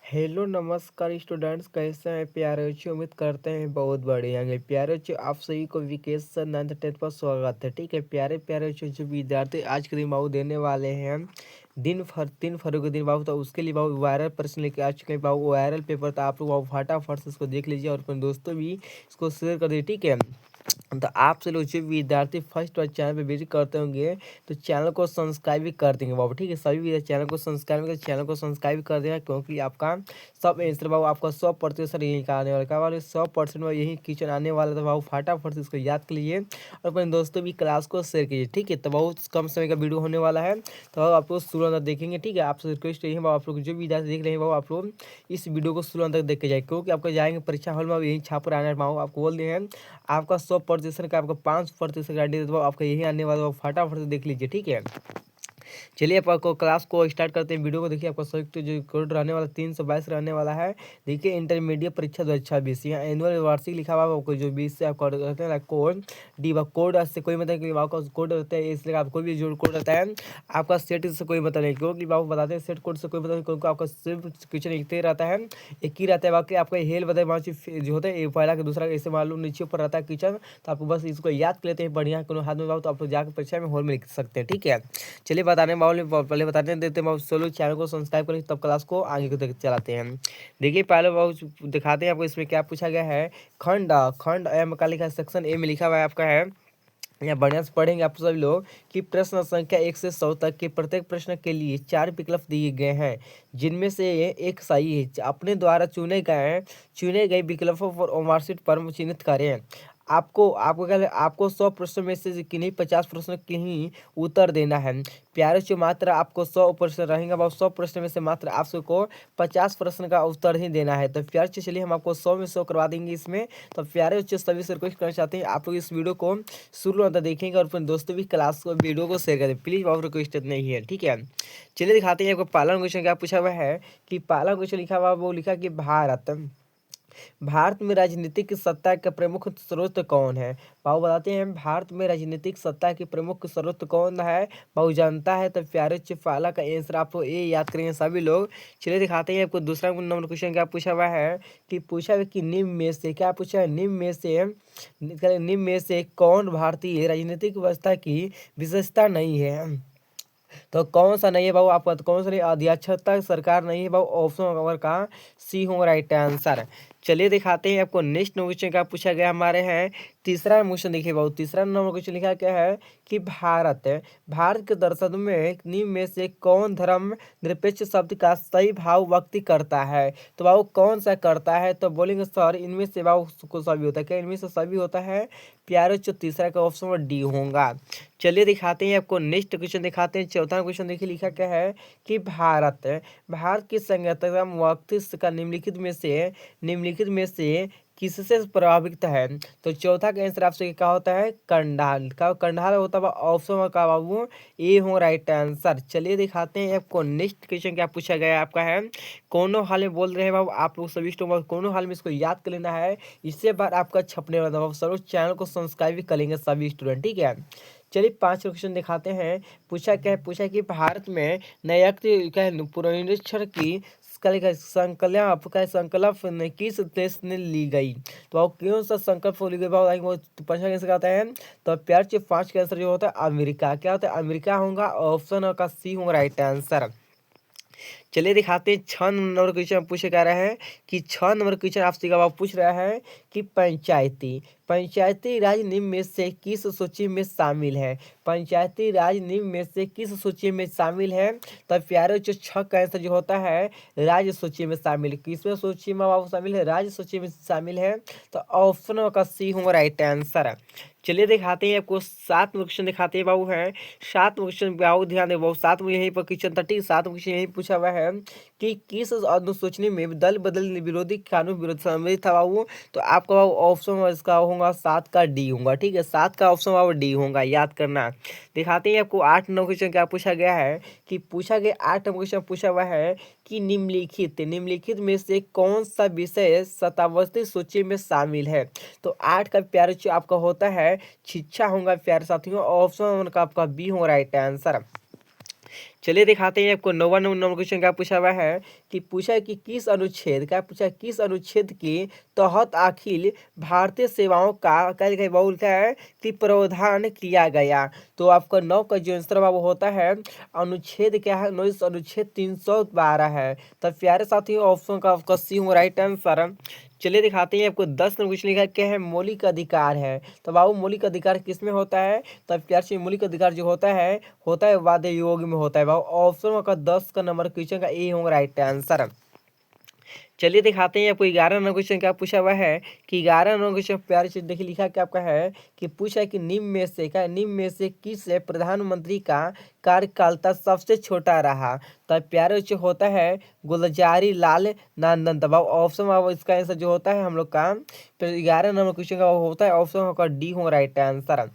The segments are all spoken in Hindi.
हेलो नमस्कार स्टूडेंट्स, कैसे हैं प्यारे बच्चों। उम्मीद करते हैं बहुत बढ़िया हैं। प्यारे बच्चों, आप सभी को विकेशन 9th 10th पर स्वागत है। ठीक है प्यारे प्यारे बच्चों, जो विद्यार्थी आज के दिन बाबू देने वाले हैं 3 फरवरी के दिन बाबू, तो उसके लिए बाबू वायरल प्रश्न लेके आ चुके हैं बाबू। वायरल पेपर था, आप लोग बाबू फटाफट से इसको देख लीजिए और अपने दोस्तों भी इसको शेयर कर दीजिए। ठीक है, तो आपसे लोग जो विद्यार्थी फर्स्ट बार चैनल पे विजिट करते होंगे तो चैनल को सब्सक्राइब भी कर देंगे बाबू। ठीक है, सभी विद्यार्थी चैनल को सब्सक्राइब कर देना, क्योंकि आपका सब आंसर बाबू आपका 100% यही का आने वाला। क्या वाले 100% में यही क्वेश्चन आने वाला था बाबू। फटाफट से इसको याद कर लीजिए और अपने दोस्तों भी क्लास को शेयर कीजिए। ठीक है, तो बहुत कम समय का वीडियो होने वाला है, तो आप लोग शुरू अंदर देखेंगे। ठीक है, आपसे रिक्वेस्ट यही है बाबू, आप लोग जो विद्यार्थी देख रहे हैं बाबू, आप लोग इस वीडियो को शुरू अंदर देख के जाए, क्योंकि आपको जाएंगे परीक्षा हॉल में यही छाप आना है बाबू। आपको बोल दिए हैं आपका 100% का आपका 5% गारंटी देता हूँ, आपका यही आने वाला है। फटाफट से देख लीजिए। ठीक है, चलिए आपको क्लास को स्टार्ट करते हैं। वीडियो को देखिए, आपका संयुक्त जो कोड रहने वाला 322 रहने वाला है। देखिए, इंटरमीडिएट परीक्षा 2026 यहाँ एनुअल वार्षिक लिखा हुआ है आपको, जो 20 से आपका रहता है कोड डी कोड से कोई मतलब कि आपका कोड रहता है, इसलिए आपको भी जो कोड रहता है आपका सेट से कोई मतलब नहीं, क्योंकि बाबू बताते हैं सेट कोड से कोई मतलब नहीं, क्योंकि आपका सिर्फ क्वेश्चन एक ही रहता है, एक ही रहता है। बाकी आपका हेल बताए जो होता है पहला के दूसरा ऐसे मालूम नीचे ऊपर रहता है किचन, तो आपको बस इसको याद कर लेते हैं बढ़िया कोनो हाथ में बाबू, तो आप लोग जाकर परीक्षा में हॉल में लिख सकते हैं। ठीक है, चलिए बताने बाबू पहले बताने देते हैं बाबू। चलो चैनल को सब्सक्राइब करें, तब क्लास को आगे को चलाते हैं। देखिए पहले बाबू दिखाते हैं आपको, इसमें क्या पूछा गया है। खंड एम का लिखा है, सेक्शन ए में लिखा हुआ है आपका है। यहाँ बढ़िया से पढ़ेंगे आप सभी लोग कि प्रश्न संख्या 1 से 100 तक के प्रत्येक प्रश्न के लिए 4 विकल्प दिए गए हैं, जिनमें से एक सही है। अपने द्वारा चुने गए विकल्पों पर मार्कशीट पर चिन्हित करें। आपको आपको क्या आपको 100 प्रश्नों में से किन्हीं 50 प्रश्नों के ही उत्तर देना है। प्यारे जो मात्र आपको 100 प्रश्न रहेगा, वो 100 प्रश्न में से मात्र आपको 50 प्रश्न का उत्तर ही देना है। तो प्यारे चलिए हम आपको 100 में 100 करवा देंगे इसमें। तो प्यारे बच्चों, सभी से रिक्वेस्ट करना चाहते हैं आप लोग इस वीडियो को शुरू अंदर देखेंगे और अपने दोस्तों भी क्लास को वीडियो को शेयर करें प्लीज। और रिक्वेस्ट नहीं है। ठीक है, चलिए दिखाते हैं आपको पहला क्वेश्चन क्या पूछा हुआ है। कि पहला क्वेश्चन लिखा हुआ वो लिखा कि भारत में राजनीतिक सत्ता का प्रमुख स्रोत कौन है। बाबू बताते हैं भारत में राजनीतिक सत्ता की प्रमुख स्रोत कौन है। बाबू जानता है तो प्यारे पहला का आंसर आपको ये याद करेंगे सभी लोग। चलिए दिखाते हैं आपको दूसरा नंबर क्वेश्चन क्या पूछा हुआ है। कि पूछा है कि निम्न में से क्या पूछा है, निम्न में से कौन भारतीय राजनीतिक व्यवस्था की विशेषता नहीं है। तो कौन सा नहीं है बाबू आपका, तो कौन सा नहीं, अध्यक्षता सरकार नहीं है बाबू। ऑप्शन नंबर का सी होगा राइट आंसर। चलिए दिखाते हैं आपको नेक्स्ट क्वेश्चन क्या पूछा गया हमारे हैं। तीसरा क्वेश्चन देखिए बाबू, तीसरा नंबर क्वेश्चन लिखा क्या है। कि भारत के दर्शन में निम्न में से कौन धर्म निरपेक्ष शब्द का सही भाव व्यक्त करता है। तो बाबू कौन सा करता है, तो बोलेंगे सर इनमें से बाबू को सभी होता है। क्या इनमें से सभी होता है प्यारे। जो तीसरा का ऑप्शन डी होगा। चलिए दिखाते हैं आपको नेक्स्ट क्वेश्चन दिखाते हैं। चौथा क्वेश्चन देखिए लिखा क्या है। कि भारत की संघीयता मस्तिष्क का निम्नलिखित में से किससे प्रभावित है। तो चौथा का आंसर आपसे क्या होता है, कंडाल होता है। ऑप्शन का बाबू ए हो राइट आंसर। चलिए दिखाते हैं आपको नेक्स्ट क्वेश्चन क्या पूछा गया आपका है। कोनो हाल में बोल रहे हैं बाबू आप लोग सभी स्टूडेंट, कोनो हाल में इसको याद कर लेना है, इससे बाद आपका छपने वाला बाबू। सब चैनल को सब्सक्राइब भी करेंगे सभी स्टूडेंट। ठीक है, चलिए 5 क्वेश्चन दिखाते हैं। पूछा कि भारत में न्यायिक क्या है पुनरीक्षण की संकल्प ने किस देश ने ली गई। तो वो कौन सा संकल्प ली गई बाबू, वो पंचम कैसे कहता है। तो प्यार से 5 का आंसर जो होता है अमेरिका। क्या होता है, अमेरिका होगा। ऑप्शन का सी होगा राइट आंसर। चलिए दिखाते हैं 6 नंबर क्वेश्चन पूछे जा रहा है। कि 6 नंबर क्वेश्चन आपसे जवाब पूछ रहा है। कि पंचायती राज निम्न में से किस सूची में शामिल है। पंचायती राज निम्न में से किस सूची में शामिल है। तो प्यारे जो 6 का आंसर जो होता है राज्य सूची में शामिल है। किसमें सूची में बाबू शामिल है, राज्य सूची में शामिल है। तो ऑप्शन का सी होगा राइट आंसर। चलिए दिखाते हैं आपको 7 क्वेश्चन दिखाते हैं बाबू है। 7 क्वेश्चन बाबू ध्यान दे बाबू, 7 में यहीं पर क्वेश्चन 7 क्वेश्चन यही पूछा हुआ है। कि किस अनुसूची में दल बदल विरोधी कानून विरोध सम्मिलित था बाबू। तो आपका बाबू ऑप्शन इसका होगा 7 का डी होगा। ठीक है, 7 का ऑप्शन बाबू डी होगा, याद करना। दिखाते हैं आपको 8 नंबर क्वेश्चन क्या पूछा गया है। कि पूछा गया 8 नंबर क्वेश्चन पूछा हुआ है। कि निम्नलिखित में से कौन सा विषय शताब्दी सूची में शामिल है। तो 8 का प्यारे जो आपका होता है शिक्षा होगा प्यारे साथियों। ऑप्शन का आपका बी होगा राइट आंसर। चलिए दिखाते हैं आपको 9वां क्वेश्चन क्या पूछा हुआ है कि पूछा है कि किस अनुच्छेद क्या पूछा है, किस अनुच्छेद के तहत अखिल भारतीय सेवाओं का क्या लिखा है, वो लिखा है कि प्रावधान किया गया। तो आपका 9 का जो आंसर वो होता है अनुच्छेद क्या है, इस अनुच्छेद 312 है। तो प्यारे साथियों ऑप्शन का आपका सी हो राइट आंसर। चलिए दिखाते हैं आपको 10 नंबर क्वेश्चन लिखा है क्या है, मौलिक अधिकार है। तो बाबू मौलिक अधिकार किस में होता है, तो प्यार से मौलिक अधिकार जो होता है वाद्य योग में होता है। बाबू ऑप्शन का 10 का नंबर क्वेश्चन का ए होगा राइट आंसर। चलिए दिखाते हैं आपको 11 नंबर क्वेश्चन क्या पूछा हुआ है कि 11 नंबर क्वेश्चन प्यारे से देखिए लिखा क्या आपका है कि पूछा है कि निम्न में से किस प्रधानमंत्री का कार्यकालता सबसे छोटा रहा। तो प्यारे से होता है गुलजारी लाल नंदन। दबाव ऑप्शन इसका आंसर जो होता है हम लोग का 11 नंबर क्वेश्चन का वो होता है ऑप्शन का डी हो राइट आंसर।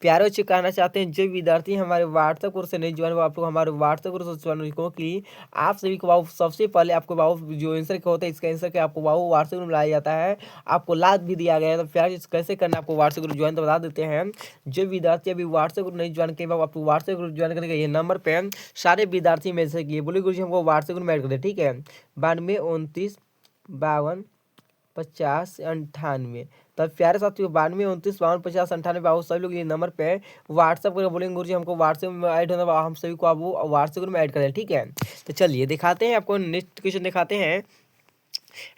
प्यारे बच्चे कहना चाहते हैं जो विद्यार्थी हमारे व्हाट्सएप ग्रुप से नहीं ज्वाइन हुआ आप लोग हमारे व्हाट्सएप ग्रुप से ज्वाइन को कि आप सभी को बाबू सबसे पहले आपको बाबू जो आंसर का होता है इसका आंसर के आपको बाबू व्हाट्सएप ग्रुप में लाया जाता है, आपको लाद भी दिया गया है। तो प्यारे कैसे करना आपको व्हाट्सएप ग्रुप ज्वाइन तो बता देते हैं। जो विद्यार्थी अभी व्हाट्सएप ग्रुप नहीं ज्वाइन किए बाबू आपको व्हाट्सएप ग्रुप ज्वाइन करके ये नंबर पे सारे विद्यार्थी मैसेज किए बोले गुरु जी हमको व्हाट्सएप ग्रुप में ऐड कर दे, ठीक है 92 29 52 50 98। तब प्यारे साथियों 92 29 52 50 98 बाबू सभी लोग ये नंबर पे व्हाट्सएप करके बोलेंगे गुरु जी हमको व्हाट्सएप में ऐड होना, हम सभी को आप व्हाट्सएप ग्रुप में ऐड करें, ठीक है। तो चलिए दिखाते हैं आपको नेक्स्ट क्वेश्चन दिखाते हैं।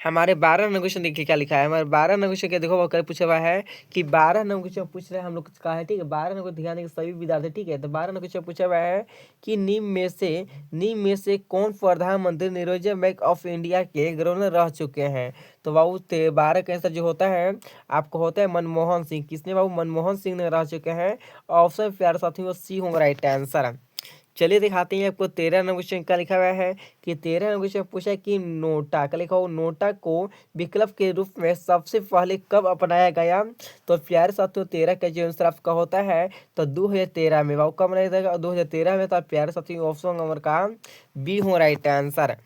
हमारे 12 नंबर क्वेश्चन देखिए क्या लिखा है, हमारे 12 नंबर क्वेश्चन क्या देखो वो कर पूछा हुआ है कि 12 नंबर क्वेश्चन पूछ रहे हैं हम लोग का है, ठीक है 12 नंबर ध्यान देंगे सभी विद्यार्थी, ठीक है। तो 12 नंबर क्वेश्चन पूछा हुआ है कि निम्न में से कौन प्रधानमंत्री रिजर्व बैंक ऑफ इंडिया के गवर्नर रह चुके हैं। तो बाबू 12 का आंसर जो होता है आपको होता है मनमोहन सिंह। किसने बाबू, मनमोहन सिंह ने रह चुके हैं। ऑप्शन प्यारे साथियों सी होगा राइट आंसर। चलिए दिखाते हैं आपको 13 नंबर क्वेश्चन क्या लिखा हुआ है कि 13 नंबर क्वेश्चन पूछा है कि नोटा क्या लिखा हो, नोटा को विकल्प के रूप में सबसे पहले कब अपनाया गया। तो प्यारे साथियों 13 का जो आंसर आपका होता है तो 2013 में। बाबू कब बनाया जाएगा 2013 में। तो प्यारे साथियों ऑप्शन नंबर का बी हो राइट आंसर।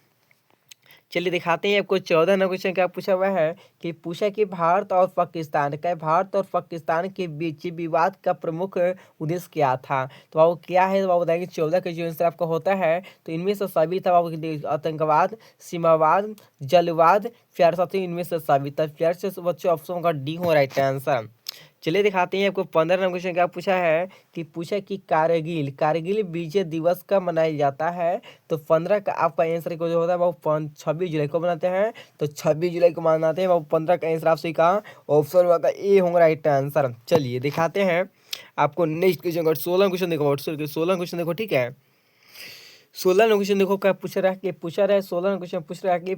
चलिए दिखाते हैं आपको 14 नंबर क्वेश्चन क्या पूछा हुआ है कि पूछा कि भारत और पाकिस्तान के बीच विवाद का प्रमुख उद्देश्य क्या था। तो बाबू क्या है तो बाबू बताएंगे 14 का जो आंसर आपका होता है तो इनमें से सभी था बाबू आतंकवाद, सीमावाद, जलवाद, प्यार साथी इनमें से सभी था। प्यार से बच्चों ऑप्शन का डी हो राइट आंसर। चलिए दिखाते हैं आपको 15 नंबर क्वेश्चन क्या पूछा है कि पूछा कि कारगिल विजय दिवस कब मनाया जाता है। तो 15 का आपका आंसर को जो होता है वो 26 जुलाई को मनाते हैं। तो 26 जुलाई को मनाते हैं वो 15 का आंसर आपसे कहा ऑप्शन होता है ए होगा राइट आंसर। चलिए दिखाते हैं आपको नेक्स्ट क्वेश्चन 16 क्वेश्चन देखो 16 क्वेश्चन देखो, ठीक है 16 क्वेश्चन देखो क्या पूछ रहा है कि 16 क्वेश्चन पूछ रहा है कि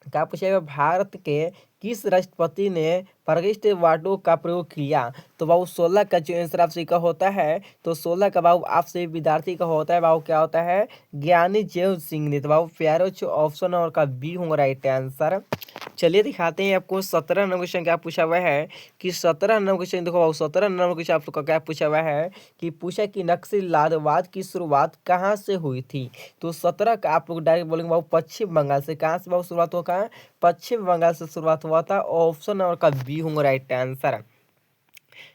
क्या पूछेगा भारत के किस राष्ट्रपति ने प्रकृष्ट वाटों का प्रयोग किया। तो बाबू 16 का जो आंसर आपसे का होता है तो 16 का बाबू आपसे विद्यार्थी का होता है बाबू क्या होता है ज्ञानी जैव सिंह ने। तो बाबू प्यारो ऑप्शन और का बी होगा राइट आंसर। चलिए दिखाते हैं आपको 17 नंबर क्वेश्चन क्या पूछा हुआ है कि 17 नंबर क्वेश्चन देखो बाबू 17 नंबर क्वेश्चन आप लोग का क्या पूछा हुआ है कि पूछा कि नक्सलवाद की शुरुआत कहाँ से हुई थी। तो 17 का आप लोग डायरेक्ट बोलेंगे बाबू पश्चिम बंगाल से। कहाँ से बाबू शुरुआत होगा, पश्चिम बंगाल से शुरुआत हुआ था। ऑप्शन और का बी होगा राइट आंसर।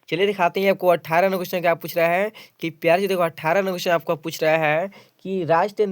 चलिए दिखाते हैं आपको 18 नंबर क्वेश्चन क्या पूछ रहा है कि प्यार जी देखो 18 नंबर क्वेश्चन आपको पूछ रहा है कि राष्ट्र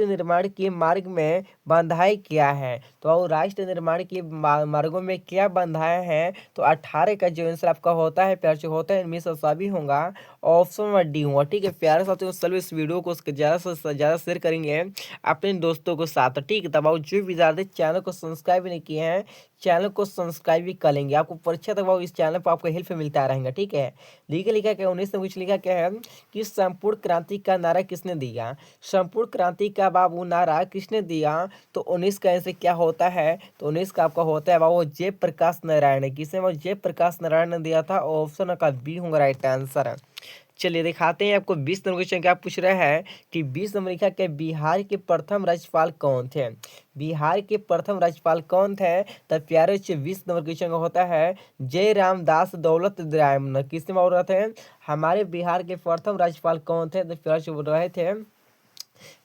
निर्माण के मार्ग में बाधाएं क्या है। तो राष्ट्र निर्माण के मार्गों में क्या बाधाएं हैं। तो 18 का जो आंसर आपका होता है प्यार से होता है इनमें से सभी होगा ऑप्शन नंबर डी होगा, ठीक है। प्यारे साथियों चलो इस वीडियो को ज़्यादा से ज़्यादा शेयर करेंगे अपने दोस्तों के साथ, ठीक है। तब जो विद्यार्थी चैनल को सब्सक्राइब नहीं किए हैं चैनल को सब्सक्राइब भी कर लेंगे। आपको परीक्षा तक इस चैनल पर आपको हेल्प मिलता रहेगा, ठीक है। लिखा क्या 19 में कुछ लिखा क्या है कि संपूर्ण क्रांति का नारा किसने दिया। संपूर्ण क्रांति का बाबू नारा किसने दिया। तो 19 का आंसर क्या होता है तो 19 का आपका होता है बाबू जयप्रकाश नारायण ने। किसने बाबू जयप्रकाश नारायण ने दिया था। ऑप्शन का बी होगा राइट आंसर। चलिए दिखाते हैं आपको 20 नंबर क्वेश्चन क्या पूछ रहा है कि 20 नंबर लिखा कि बिहार के प्रथम राज्यपाल कौन थे। बिहार के प्रथम राज्यपाल कौन थे। तब प्यारे 20 नंबर क्वेश्चन का होता है जय रामदास दौलत राम। किसने बोल रहे थे हमारे बिहार के प्रथम राज्यपाल कौन थे। तो प्यारे बोल रहे थे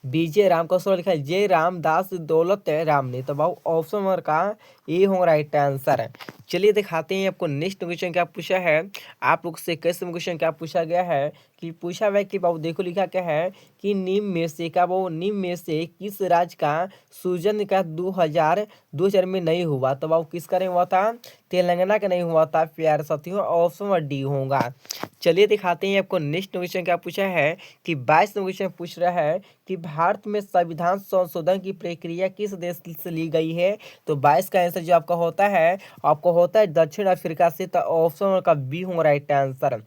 विजय राम का लिखा है जय रामदास दौलत राम ने। तो बाबू ऑप्शन नंबर का ए होगा राइट आंसर है। चलिए दिखाते हैं आपको नेक्स्ट क्वेश्चन क्या पूछा है। आप लोग से कैसे क्वेश्चन क्या पूछा गया है कि पूछा हुआ है कि बाबू देखो लिखा क्या है कि निम्न में से किस राज्य का सृजन का 2000 में नहीं हुआ। तो बाबू किसका नहीं हुआ था? तेलंगाना का नहीं हुआ था प्यारे साथियों। ऑप्शन डी होगा। चलिए दिखाते हैं आपको नेक्स्ट क्वेश्चन क्या पूछा है कि 22 क्वेश्चन पूछ रहा है कि भारत में संविधान संशोधन की प्रक्रिया किस देश से ली गई है। तो 22 का आंसर जो आपको होता है दक्षिण अफ्रीका से। तो ऑप्शन का बी होगा राइट आंसर।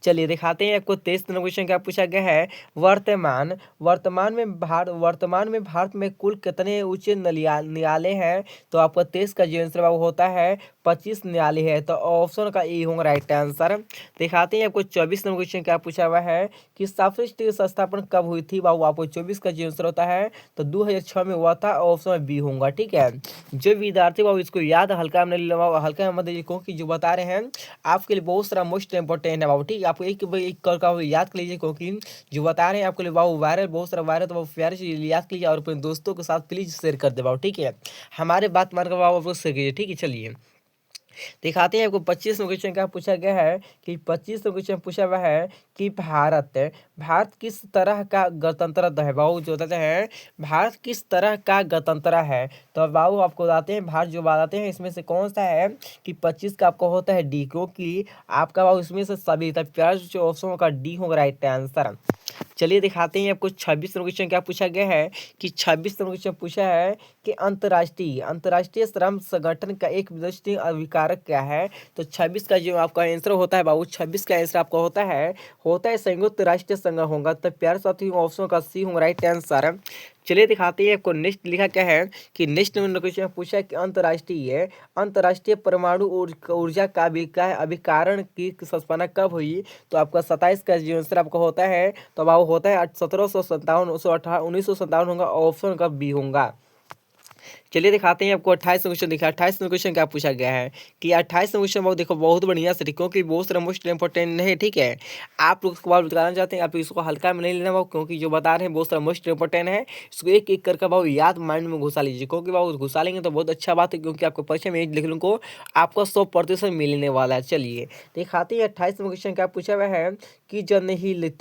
चलिए दिखाते हैं आपको 23 नंबर क्वेश्चन क्या पूछा गया है। वर्तमान में भारत में कुल कितने उच्च न्यायालय हैं। तो आपका 23 का जो आंसर होता है 25 न्यायालय है। तो ऑप्शन का ए होगा राइट आंसर। दिखाते हैं आपको 24 नंबर क्वेश्चन क्या पूछा हुआ है कि सापेक्ष स्थापना कब हुई थी। बाबू आपको 24 का जो आंसर होता है तो 2006 में हुआ था। ऑप्शन बी होगा। ठीक है, जो विद्यार्थी बाबू इसको याद हल्का में हल्का मत दीजिए क्योंकि जो बता रहे हैं आपके लिए बहुत सारा मोस्ट इंपॉर्टेंट है बाबू। ठीक है, आपको एक कर का याद कर लीजिए क्योंकि जो बता रहे हैं आपके लिए बाबू वायरल बहुत सारा वायरल। तो बाबू प्यारे से याद कीजिए और अपने दोस्तों के साथ प्लीज शेयर कर दे बाबू। ठीक है, हमारे बात मानकर बाबू आपको शेयर कीजिए। ठीक है, चलिए दिखाते हैं आपको 25 क्वेश्चन क्या पूछा गया है कि 25 क्वेश्चन पूछा हुआ है कि भारत किस तरह का गणतंत्र है। बाबू जो बताते हैं भारत किस तरह का गणतंत्र है। तो बाबू आपको बताते हैं भारत जो बताते हैं इसमें से कौन सा है कि 25 का आपको होता है डी क्योंकि आपका बाबू इसमें से सभी प्यार जो ऑप्शन का डी होगा राइट आंसर। चलिए दिखाते हैं आपको 26 क्वेश्चन क्या पूछा गया है कि 26 क्वेश्चन पूछा है कि अंतर्राष्ट्रीय श्रम संगठन का एक विशिष्ट अभिकारक क्या है। तो 26 का जो आपका आंसर होता है बाबू 26 का आंसर आपका होता है संयुक्त राष्ट्र संघ होगा। तो प्यारे साथी ऑप्शन का सी होगा राइट आंसर। चलिए दिखाते हैं आपको नेक्स्ट लिखा क्या है कि नेक्स्ट क्वेश्चन पूछा है कि अंतर्राष्ट्रीय परमाणु ऊर्जा का अभिकरण की स्थापना कब हुई। तो आपका 27 का जो आंसर आपका होता है तो अब होता है 1757 1957 होगा। ऑप्शन का बी होगा। चलिए दिखाते हैं आपको 28 क्वेश्चन दिखा। 28 क्वेश्चन क्या पूछा गया है कि 28 क्वेश्चन बहुत देखो बहुत बढ़िया से क्योंकि बहुत सारा मोस्ट इंपॉर्टेंट है। ठीक है, आप लोग इसको बात बताना चाहते हैं आप इसको हल्का में नहीं लेना बाबू क्योंकि जो बता रहे हैं बहुत सारा मोस्ट इंपॉर्टेंट है। इसको एक एक करके बाबू याद माइंड में घुसा लीजिए क्योंकि बाबू घुसा लेंगे तो बहुत अच्छा बात है क्योंकि आपको परीक्षा में लिखने को आपको 100% मिलने वाला है। चलिए दिखाते हैं 28 क्वेश्चन क्या पूछा हुआ है कि जनहित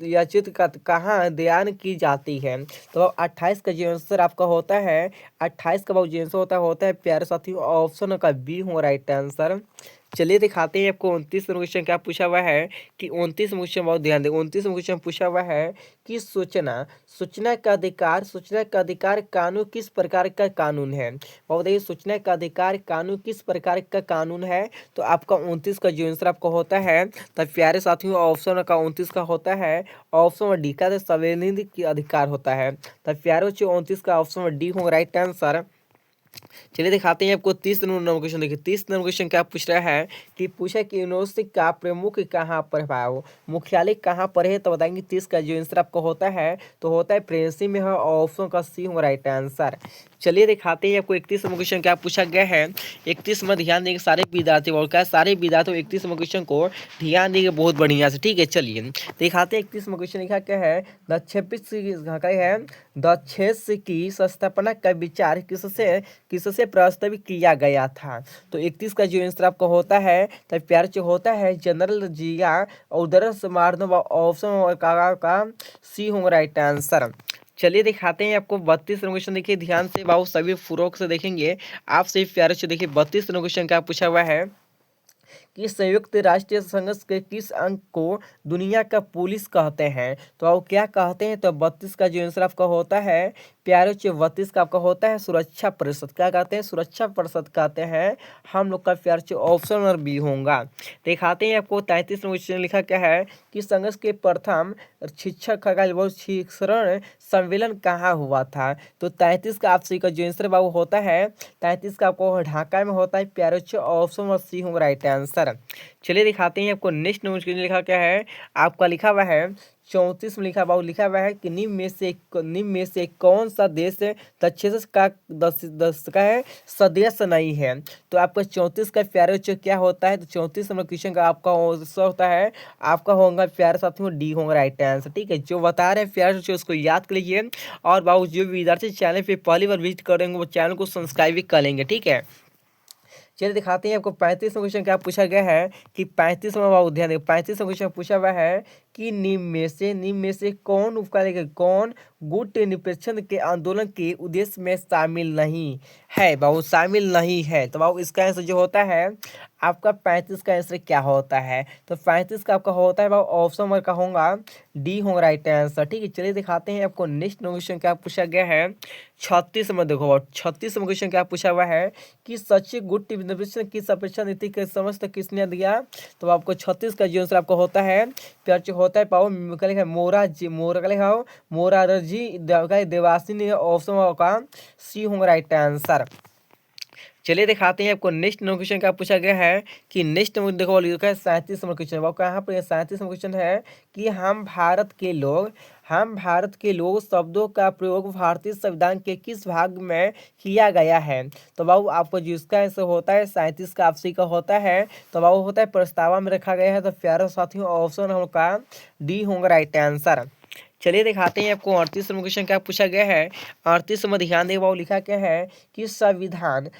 याचित कहाँ दान की जाती है। तो 28 का जो आंसर आपका होता है 28 का जो आंसर होता है प्यारे साथियों ऑप्शन का बी हो राइट आंसर। चलिए दिखाते हैं आपको 29 क्वेश्चन क्या पूछा हुआ है कि 29 क्वेश्चन बहुत ध्यान दें। 29 क्वेश्चन पूछा हुआ है कि सूचना का अधिकार कानून किस प्रकार का कानून है। और बताइए सूचना का अधिकार कानून किस प्रकार का कानून है। तो आपका 29 का जो आंसर आपका होता है तो प्यारे साथियों ऑप्शन का 29 का होता है ऑप्शन डी का संवैधानिक अधिकार होता है। तो प्यारे 29 का ऑप्शन डी होगा राइट आंसर। चलिए दिखाते हैं आपको 30 नंबर क्वेश्चन। देखिए 30 नंबर क्वेश्चन क्या पूछ रहा है कि पूछा कि यूनिवर्सिटी का प्रमुख कहाँ पर है, मुख्यालय कहाँ पर है। तो बताएंगे 30 का जो आंसर आपको होता है तो होता है प्रेसी में है। ऑप्शन का सी होगा राइट आंसर। चलिए दिखाते हैं आपको 31 नंबर क्वेश्चन क्या पूछा गया है। 31 में ध्यान देंगे सारे विद्यार्थी और क्या सारे विद्यार्थियों 31 नंबर क्वेश्चन को ध्यान देंगे बहुत बढ़िया से। ठीक है, चलिए दिखाते हैं 31 नंबर क्वेश्चन लिखा क्या है दक्षेस की स्थापना का विचार किससे प्रस्तावित किया गया था। तो 31 का जो आंसर आपका होता है तो प्यार से होता है जनरल जिया उदर समार्थ। ऑप्शन का सी होगा राइट आंसर। चलिए दिखाते हैं आपको 32 क्वेश्चन। देखिए ध्यान से बाबू सभी फुरोक से देखेंगे आप सही प्यारे से। देखिए 32 क्वेश्चन क्या पूछा हुआ है कि संयुक्त राष्ट्र संघ के किस अंग को दुनिया का पुलिस कहते हैं। तो आप क्या कहते हैं। तो 32 का जो आंसर आपका होता है प्यारे 32 का आपका होता है सुरक्षा परिषद। क्या कहते हैं सुरक्षा परिषद कहते हैं हम लोग का प्यारे ऑप्शन नंबर बी होगा। दिखाते हैं आपको 33 क्वेश्चन लिखा क्या है कि संघ के प्रथम शिक्षक शिक्षण सम्मेलन कहाँ हुआ था। तो 33 का आप सही का जो आंसर बाबू होता है 33 का आपको ढाका में होता है प्यारे ऑप्शन नंबर सी होगा राइट आंसर। चलिए दिखाते हैं आपको नेक्स्ट क्वेश्चन लिखा क्या है आपका लिखा हुआ है 34 में लिखा हुआ है कि निम्न में से कौन सा देश दक्षिण का का है सदस्य नहीं है। तो आपका 34 का प्यारे बच्चों क्या होता है, तो 34 नंबर क्वेश्चन का आपका होता है, आपका होगा प्यारे साथियों डी होगा राइट आंसर। ठीक है, जो बता रहे हैं प्यारे बच्चों उसको याद कर लीजिए, और बाबू जो विद्यार्थी चैनल पे पहली बार विजिट करेंगे वो चैनल को सब्सक्राइब भी कर लेंगे। ठीक है, चलिए दिखाते हैं आपको 35वां क्वेश्चन क्या पूछा गया है कि 35वां बाबू ध्यान दें, 35वां क्वेश्चन पूछा हुआ है कि निम्न में से कौन उपकार कौन गुट निरपेक्षण के आंदोलन के उद्देश्य में शामिल नहीं है, बाबू शामिल नहीं है। तो बाबू इसका आंसर जो होता है आपका 35 का आंसर क्या होता है, तो 35 का आपका होता है बाबू ऑप्शन नंबर का होगा डी होगा राइट आंसर। ठीक है, चलिए दिखाते हैं आपको नेक्स्ट क्वेश्चन क्या पूछा गया है 36 में। देखो 36 में क्वेश्चन क्या पूछा हुआ है कि सचिव गुट निरपेक्षण की अपेक्षा नीति के समस्त किसने दिया, तो आपको 36 का जो आंसर आपको होता है प्यार होता है पाओ मोरारजी देवासी ऑप्शन का सी होगा राइट आंसर। चलिए दिखाते हैं आपको नेक्स्ट क्वेश्चन क्या पूछा गया है कि नेक्स्ट देखो लिखा है 37 नंबर क्वेश्चन। आपको यहाँ पर 37 नंबर क्वेश्चन है कि हम भारत के लोग शब्दों का प्रयोग भारतीय संविधान के किस भाग में किया गया है, तो बाबू आपको जिसका आंसर होता है 37 का आपसी का होता है, तो बाबू होता है प्रस्तावा में रखा गया है। तो प्यारे साथियों ऑप्शन होगा डी होगा राइट आंसर। चलिए दिखाते हैं आपको 38 नंबर क्वेश्चन क्या पूछा गया है। 38 में ध्यान दें बाबू लिखा क्या है कि संविधान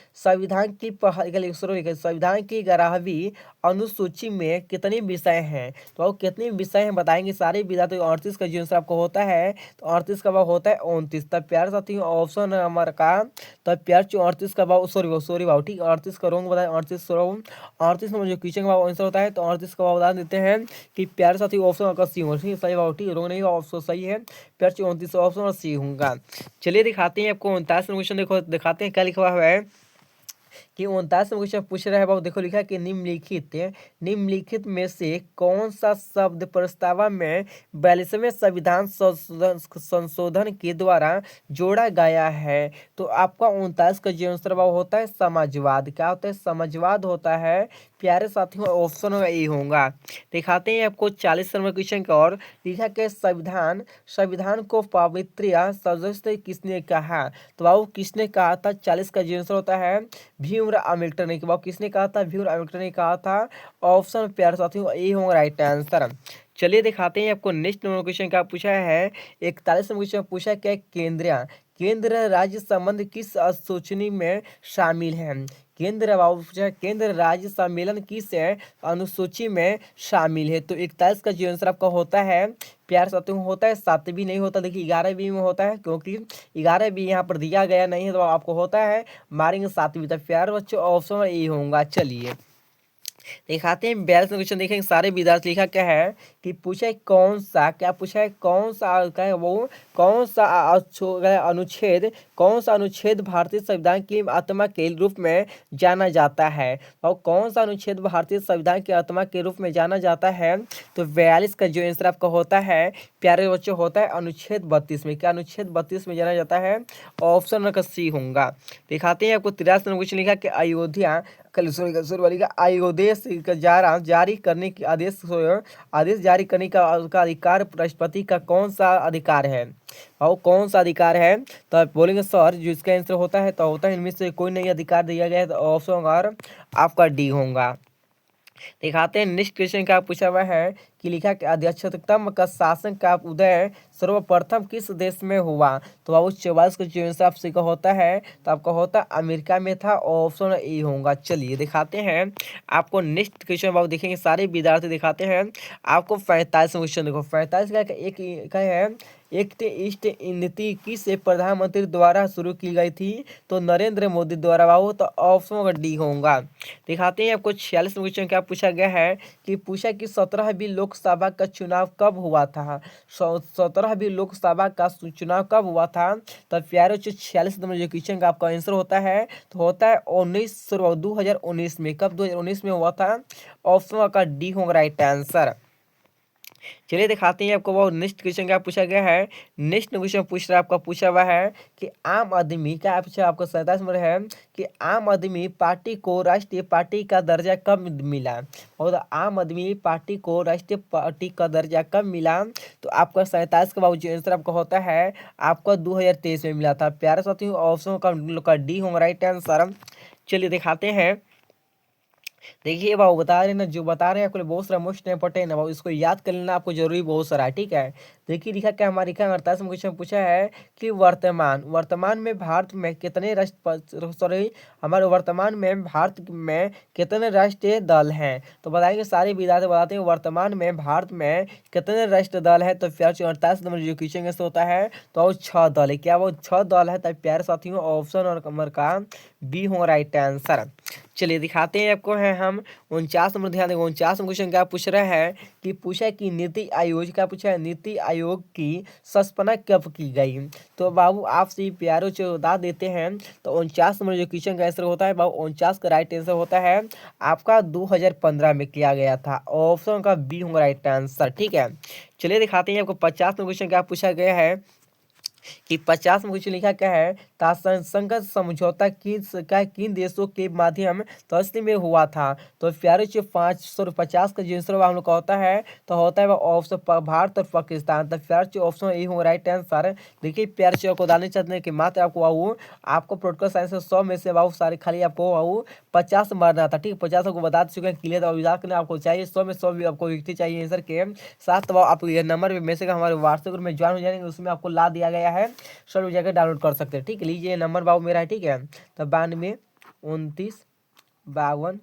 की 11वीं अनुसूची में कितने विषय हैं, तो बाबू कितने विषय हैं बताएंगे सारे विद्यार्थी। 38 का जो आंसर आपको होता है तो 38 का बाबू होता है 29। तब प्यार साथियों ऑप्शन नंबर का तब प्यार 38 का बाबू सॉरी बाबू ठीक 38 का रोंग बताए 38 नंबर जो क्वेश्चन का आंसर होता है तो 38 का बता देते हैं कि प्यारे साथी ऑप्शन का सी होगा। ठीक है, सही बाबू ठीक रोंग नहीं ऑप्शन सही है, प्यार 29 ऑप्शन और सी होगा। चलिए दिखाते हैं आपको 39 क्वेश्चन देखो दिखाते हैं क्या लिखा हुआ है कि 39 में क्वेश्चन पूछ रहा है बाबू देखो लिखा है कि निम्नलिखित में से कौन सा शब्द प्रस्ताव में 42वें संविधान संशोधन के द्वारा जोड़ा गया है, तो आपका 39 का जो आंसर बाबू होता है समाजवाद। क्या होता है समाजवाद होता है प्यारे साथियों ऑप्शन ए होगा। दिखाते हैं आपको 40 नंबर क्वेश्चन का और लिखा कि संविधान को पवित्र सदस्य किसने कहा, तो बाबू किसने कहा था 40 का जो आंसर होता है भीमराव अम्बेडकर ने। बाबू किसने कहा था भीमराव अम्बेडकर ने कहा था, ऑप्शन प्यारे साथियों ए होगा राइट आंसर। चलिए दिखाते हैं आपको नेक्स्ट नंबर क्वेश्चन क्या पूछा है 41 नंबर क्वेश्चन पूछा क्या केंद्र राज्य संबंध किस सूचनी में शामिल है, केंद्र राज्य सम्मेलन किस अनुसूची में शामिल है, तो 41 का जो आंसर आपका होता है प्यार साथियों होता है 7वीं नहीं होता, देखिए 11वीं में होता है क्योंकि 11वीं यहाँ पर दिया गया नहीं है, तो आपको होता है मारेंगे 7वीं तक प्यार बच्चों ऑप्शन ए होगा। चलिए दिखाते हैं 42 क्वेश्चन देखेंगे सारे विद्यार्थी लिखा क्या है कि पूछा है कौन सा क्या है वो कौन सा अनुच्छेद भारतीय संविधान की आत्मा के रूप में जाना जाता है, और कौन सा अनुच्छेद भारतीय संविधान की आत्मा के रूप में जाना जाता है, तो 42 का जो आंसर आपका होता है प्यारे बच्चों होता है अनुच्छेद 32 में। क्या अनुच्छेद 32 में जाना जाता है, ऑप्शन नंबर सी होगा। दिखाते हैं आपको 83 नंबर क्वेश्चन लिखा कि अयोध्या जारी करने की आदेश जारी करने का अधिकार राष्ट्रपति का कौन सा अधिकार है, और कौन सा अधिकार है, तो आप बोलेंगे सर जो इसका आंसर होता है तो होता है इनमें से कोई नहीं अधिकार दिया गया है, तो ऑप्शन आपका डी होगा। दिखाते हैं नेक्स्ट क्वेश्चन का पूछा हुआ है कि लिखा कि अध्यक्षतम का शासन का उदय सर्वप्रथम किस देश में हुआ, तो बाबू 44 का जो आंसर आपसे का होता है तो आपका होता अमेरिका में था, ऑप्शन ए होगा। चलिए दिखाते हैं आपको नेक्स्ट क्वेश्चन बाबू देखेंगे सारे विद्यार्थी दिखाते हैं आपको 45 क्वेश्चन देखो 45 का एक है एक्ट ईस्ट नीति किस प्रधानमंत्री द्वारा शुरू की गई थी, तो नरेंद्र मोदी द्वारा बाबू, तो ऑप्शन डी होगा। दिखाते हैं आपको 46 क्वेश्चन क्या पूछा गया है कि पूछा कि 17वीं लोकसभा का चुनाव कब हुआ था, 17वीं लोकसभा का चुनाव कब हुआ था, तो प्यारे 46 नंबर जो क्वेश्चन का आपका आंसर होता है तो होता है 2019 में। कब 2019 में हुआ था, ऑप्शन का डी होगा राइट आंसर। चलिए दिखाते हैं आपको। वो नेक्स्ट क्वेश्चन क्या पूछा गया है। नेक्स्ट क्वेश्चन पूछ रहा है आपका, पूछा हुआ है कि आम आदमी क्या पूछा आपको 27 नंबर है कि आम आदमी पार्टी को राष्ट्रीय पार्टी का दर्जा कब मिला। और आम आदमी पार्टी को राष्ट्रीय पार्टी का दर्जा कब मिला, तो आपका 27 का जो आंसर आपका होता है आपका 2023 में मिला था। प्यारे साथियों ऑप्शन का डी होगा राइट आंसर। चलिए दिखाते हैं। देखिए बाबू बता रहे हैं ना, जो बता रहे हैं आपको बहुत सारा मोस्ट इंपॉर्टेंट है बाबू, इसको याद कर लेना आपको जरूरी बहुत सारा है, ठीक है। देखिए लिखा क्या हमारा, लिखा 48 में क्वेश्चन पूछा है कि वर्तमान वर्तमान में भारत में कितने राष्ट्र सॉरी हमारे वर्तमान में भारत में कितने राष्ट्रीय दल हैं। तो बताएंगे सारे विद्यार्थी बताते हैं वर्तमान में भारत में कितने राष्ट्रीय दल है। तो प्यार 48 नंबर जो क्वेश्चन कैसे होता है तो वो 6 दल है। क्या वो 6 दल है। तब प्यारे साथियों ऑप्शन और नंबर का बी हो राइट आंसर। चलिए दिखाते हैं आपको है हम 49 नंबर, ध्यान देंगे 49 क्वेश्चन क्या पूछ रहा है कि पूछा है कि नीति आयोग, क्या पूछा है नीति आयोग की स्थापना कब की गई। तो बाबू आपसे प्यारो से बता देते हैं। तो 49 नंबर जो क्वेश्चन का आंसर होता है बाबू 49 का राइट आंसर होता है आपका 2015 में किया गया था। ऑप्शन का बी होगा राइट आंसर, ठीक है। चलिए दिखाते हैं आपको 50 नंबर क्वेश्चन क्या पूछा गया है कि 50 में कुछ लिखा क्या है संघर्ष समझौता किन देशों के माध्यम तस्लीम में हुआ था। तो प्यारे से 550 का जो आंसर हम लोग का होता है तो होता है ऑप्शन भारत और पाकिस्तान। तो प्यारे से ऑप्शन ए होगा राइट आंसर। देखिए प्यारे से आपको डालने चाहते हैं कि मात्र आपको आपको प्रोटोकॉल साइंस 100 में से बाबू सारे खाली आपको 50 मारना था, ठीक है। 50 आपको बता चुके हैं क्लियर। और आपको चाहिए 100 में 100 भी आपको व्यक्ति चाहिए आंसर के साथ। तो आप ये नंबर पे मैसेज हमारे व्हाट्सएप ग्रुप में ज्वाइन हो जाएंगे, उसमें आपको ला दिया गया है, सब जगह डाउनलोड कर सकते हैं, ठीक है। लीजिए नंबर बाबू मेरा है, ठीक है। तो 92 29 52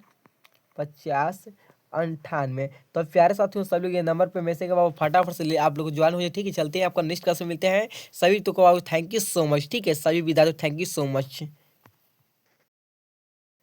50 98। तो प्यारे साथियों सब लोग ये नंबर पे मैसेज बाबू फटाफट से आप लोग ज्वाइन हो जाए, ठीक है। चलते हैं आपका नेक्स्ट क्लास में मिलते हैं। सभी तो को थैंक यू सो मच, ठीक है। सभी विद्यार्थी थैंक यू सो मच।